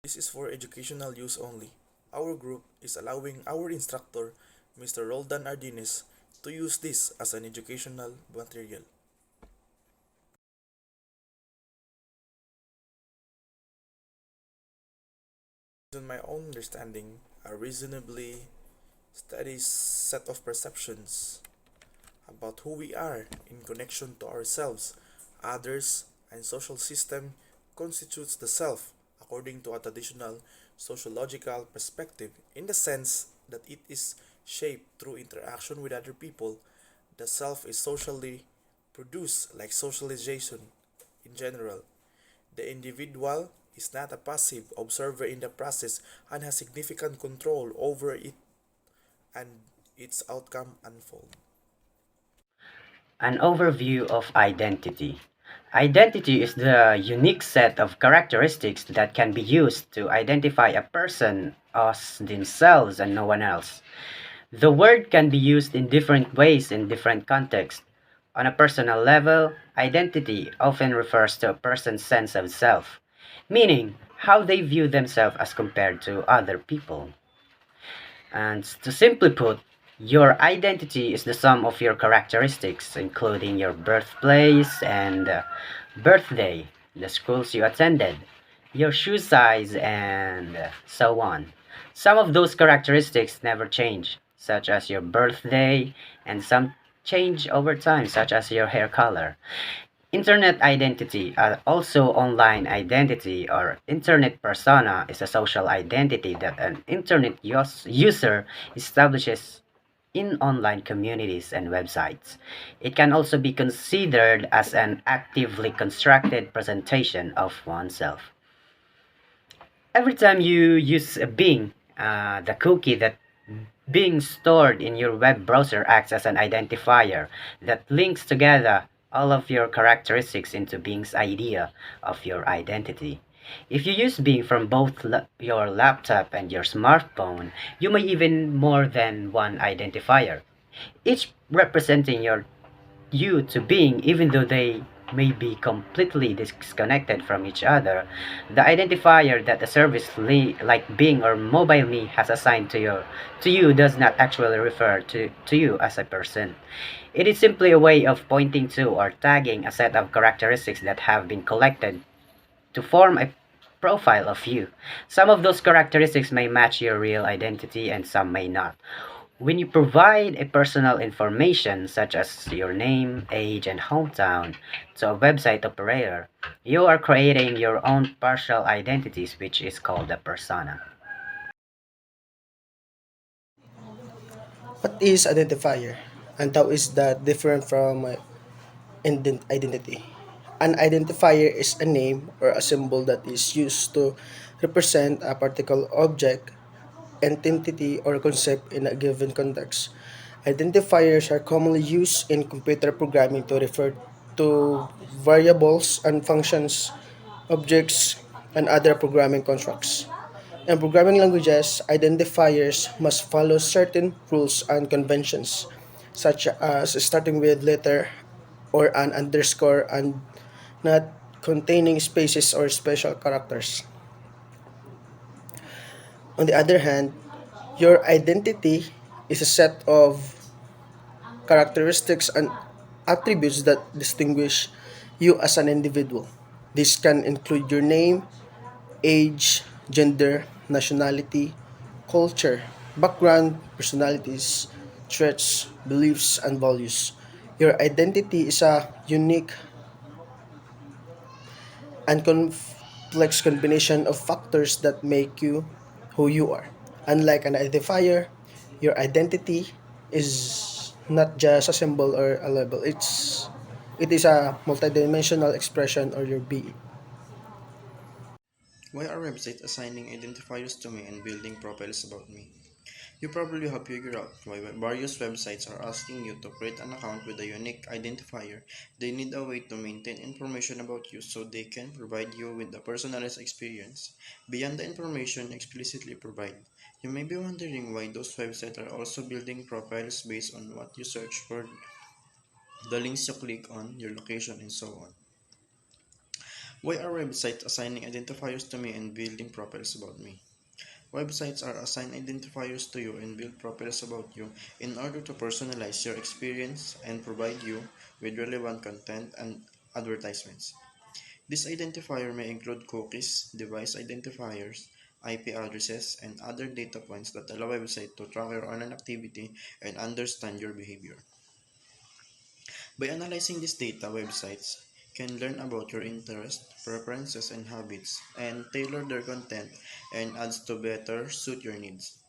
This is for educational use only. Our group is allowing our instructor, Mr. Roldan Ardines, to use this as an educational material. Based on my own understanding, a reasonably steady set of perceptions about who we are in connection to ourselves, others, and social system constitutes the self according to a traditional sociological perspective in the sense that it is shaped through interaction with other people. The self is socially produced like socialization in general. The individual is not a passive observer in the process and has significant control over it and its outcome unfold. An overview of identity. Identity is the unique set of characteristics that can be used to identify a person as themselves and no one else. The word can be used in different ways in different contexts. On a personal level, identity often refers to a person's sense of self, meaning how they view themselves as compared to other people. And to simply put, your identity is the sum of your characteristics, including your birthplace and birthday, the schools you attended, your shoe size, and so on. Some of those characteristics never change, such as your birthday, and some change over time, such as your hair color. Internet identity, also online identity or internet persona, is a social identity that an internet user establishes in online communities and websites. It can also be considered as an actively constructed presentation of oneself. Every time you use a Bing, the cookie that being stored in your web browser acts as an identifier that links together all of your characteristics into Bing's idea of your identity. If you use Bing from both your laptop and your smartphone, you may even more than one identifier, each representing you to Bing even though they may be completely disconnected from each other. The identifier that a service like Bing or MobileMe has assigned to you does not actually refer to you as a person. It is simply a way of pointing to or tagging a set of characteristics that have been collected to form a profile of you. Some of those characteristics may match your real identity and some may not. When you provide a personal information such as your name, age, and hometown to a website operator, you are creating your own partial identities, which is called a persona. What is identifier? And how is that different from identity? An identifier is a name or a symbol that is used to represent a particular object, entity, or concept in a given context. Identifiers are commonly used in computer programming to refer to variables and functions, objects, and other programming constructs. In programming languages, identifiers must follow certain rules and conventions, such as starting with letter or an underscore and not containing spaces or special characters. On the other hand, your identity is a set of characteristics and attributes that distinguish you as an individual. This can include your name, age, gender, nationality, culture, background, personalities, traits, beliefs, and values. Your identity is a unique and complex combination of factors that make you who you are. Unlike an identifier, your identity is not just a symbol or a label. It is a multidimensional expression of your being. Why are websites assigning identifiers to me and building profiles about me? You probably have figured out why various websites are asking you to create an account with a unique identifier. They need a way to maintain information about you so they can provide you with a personalized experience beyond the information explicitly provided. You may be wondering why those websites are also building profiles based on what you search for, the links you click on, your location, and so on. Why are websites assigning identifiers to me and building profiles about me? Websites are assigned identifiers to you and build profiles about you in order to personalize your experience and provide you with relevant content and advertisements. This identifier may include cookies, device identifiers, IP addresses, and other data points that allow a website to track your online activity and understand your behavior. By analyzing this data, websites can learn about your interests, preferences, and habits, and tailor their content and ads to better suit your needs.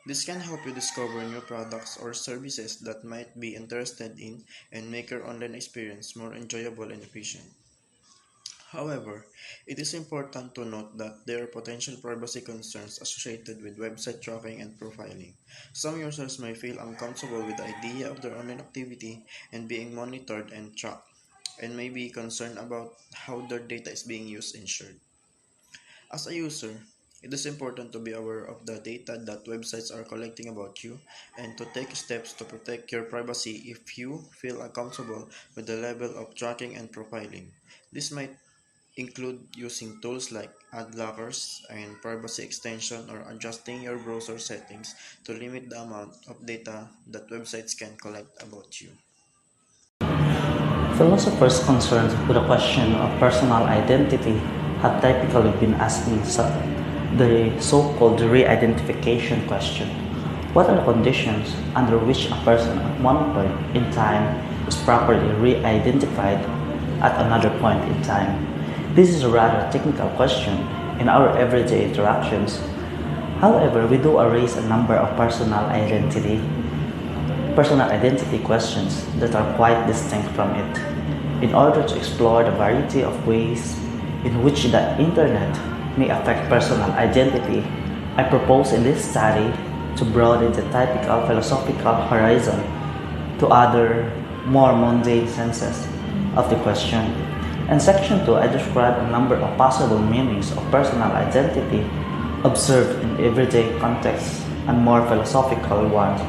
This can help you discover new products or services that might be interested in and make your online experience more enjoyable and efficient. However, it is important to note that there are potential privacy concerns associated with website tracking and profiling. Some users may feel uncomfortable with the idea of their online activity and being monitored and tracked, and may be concerned about how their data is being used and shared. As a user, it is important to be aware of the data that websites are collecting about you and to take steps to protect your privacy if you feel uncomfortable with the level of tracking and profiling. This might include using tools like ad blockers and privacy extension or adjusting your browser settings to limit the amount of data that websites can collect about you. Philosophers concerned with the question of personal identity have typically been asking the so-called re-identification question. What are the conditions under which a person at one point in time is properly re-identified at another point in time? This is a rather technical question in our everyday interactions. However, we do raise a number of personal identity questions that are quite distinct from it. In order to explore the variety of ways in which the internet may affect personal identity, I propose in this study to broaden the typical philosophical horizon to other, more mundane senses of the question. In section 2, I describe a number of possible meanings of personal identity observed in everyday contexts and more philosophical ones.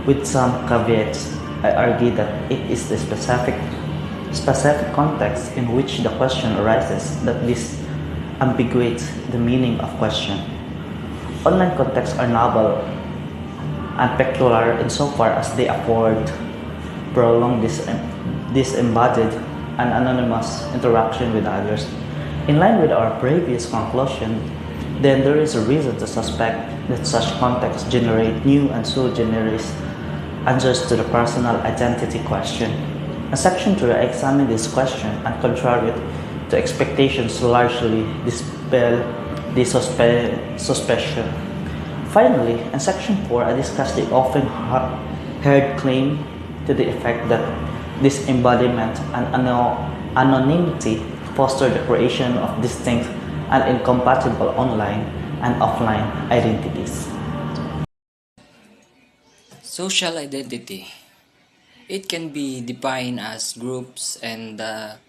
With some caveats, I argue that it is the specific context in which the question arises that this ambiguates the meaning of question. Online contexts are novel and peculiar insofar as they afford prolonged disembodied and anonymous interaction with others. In line with our previous conclusion, then there is a reason to suspect that such contexts generate new and sui generis answers to the personal identity question. In section 3, I examine this question and contrary to expectations largely dispel the suspicion. Finally, in section 4, I discuss the often heard claim to the effect that disembodiment and anonymity foster the creation of distinct and incompatible online and offline identities. Social identity. It can be defined as groups that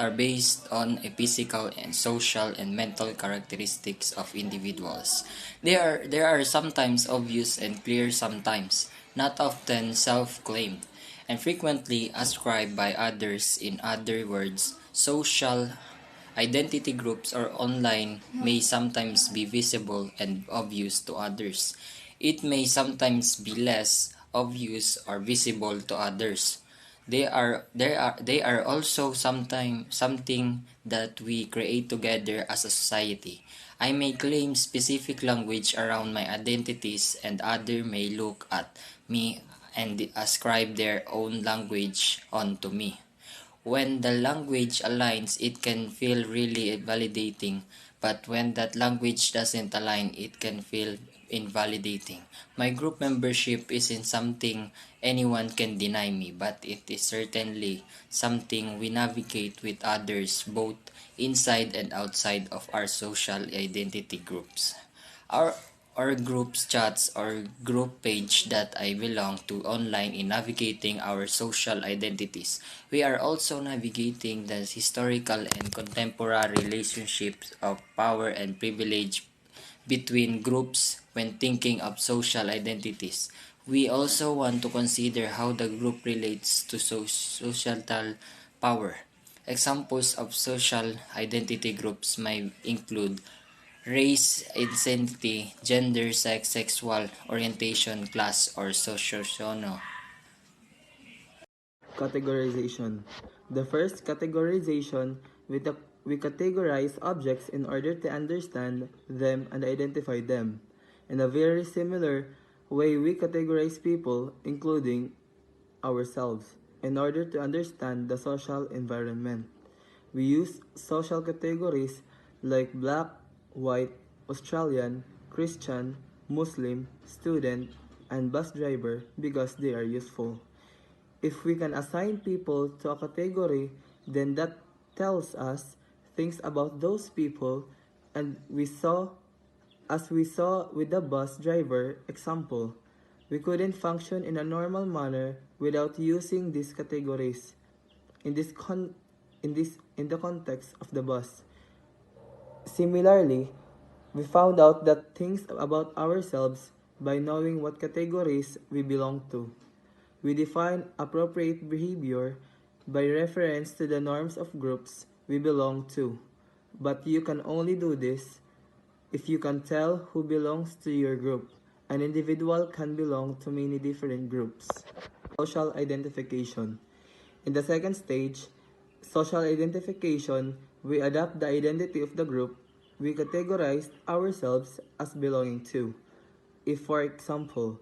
are based on a physical and social and mental characteristics of individuals. They are sometimes obvious and clear, sometimes not, often self-claimed, and frequently ascribed by others. In other words, social identity groups or online may sometimes be visible and obvious to others. It may sometimes be less obvious or visible to others. They are also sometimes something that we create together as a society. I may claim specific language around my identities, and others may look at me and ascribe their own language onto me. When the language aligns, it can feel really validating, but when that language doesn't align, it can feel invalidating. My group membership isn't something anyone can deny me, but it is certainly something we navigate with others both inside and outside of our social identity groups. Our groups chats or group page that I belong to online in navigating our social identities. We are also navigating the historical and contemporary relationships of power and privilege between groups when thinking of social identities. We also want to consider how the group relates to societal power, Examples of social identity groups may include race, identity, gender, sex, sexual orientation, class, or socio-economic. Categorization. The first categorization, we categorize objects in order to understand them and identify them. In a very similar way, we categorize people, including ourselves, in order to understand the social environment. We use social categories like black, white, Australian, Christian, Muslim, student, and bus driver because they are useful. If we can assign people to a category, then that tells us things about those people, and as we saw with the bus driver example, we couldn't function in a normal manner without using these categories. In the context of the bus. Similarly, we found out that things about ourselves by knowing what categories we belong to. We define appropriate behavior by reference to the norms of groups we belong to. But you can only do this if you can tell who belongs to your group. An individual can belong to many different groups. Social identification. In the second stage, social identification, we adapt the identity of the group we categorize ourselves as belonging to. If, for example,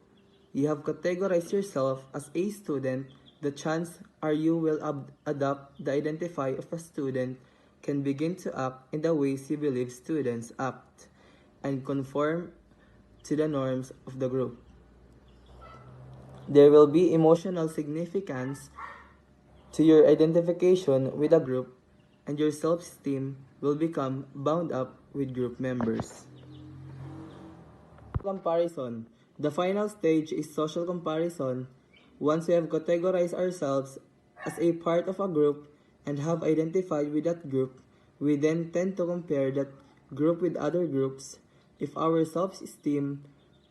you have categorized yourself as a student, the chance are you will adopt the identity of a student can begin to act in the ways you believe students act and conform to the norms of the group. There will be emotional significance to your identification with a group, and your self-esteem will become bound up with group members. Comparison. The final stage is social comparison. Once we have categorized ourselves as a part of a group and have identified with that group, we then tend to compare that group with other groups. If our self-esteem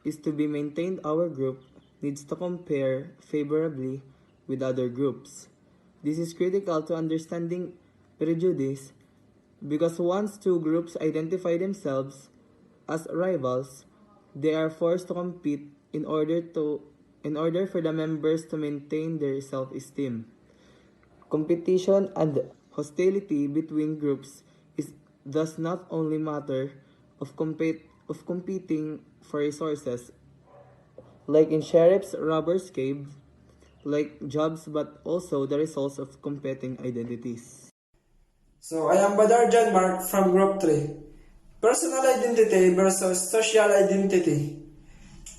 is to be maintained, our group needs to compare favorably with other groups. This is critical to understanding prejudice because once two groups identify themselves as rivals, they are forced to compete in order for the members to maintain their self-esteem. Competition and hostility between groups is thus not only matter of competing for resources, like in sheriff's robbers cave, like jobs, but also the results of competing identities. So, I am BADAR John Mark from Group 3. Personal identity versus social identity.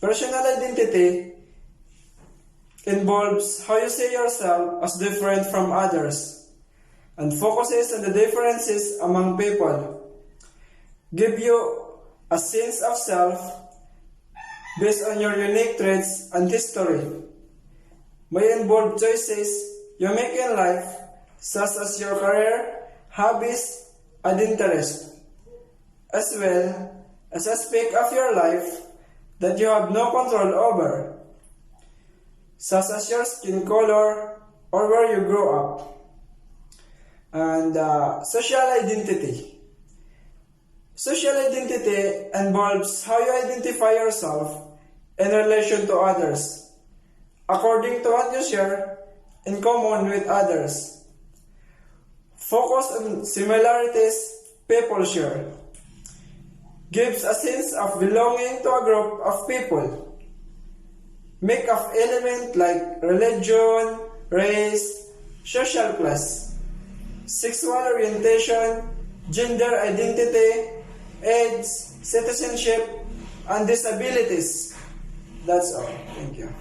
Personal identity involves how you see yourself as different from others and focuses on the differences among people. Give you a sense of self based on your unique traits and history. May involve choices you make in life, such as your career, hobbies, and interests, as well as aspects of your life that you have no control over, such as your skin color or where you grew up. And social identity. Social identity involves how you identify yourself in relation to others, according to what you share in common with others. Focus on similarities people share. Gives a sense of belonging to a group of people. Make of elements like religion, race, social class, sexual orientation, gender identity, age, citizenship, and disabilities. That's all. Thank you.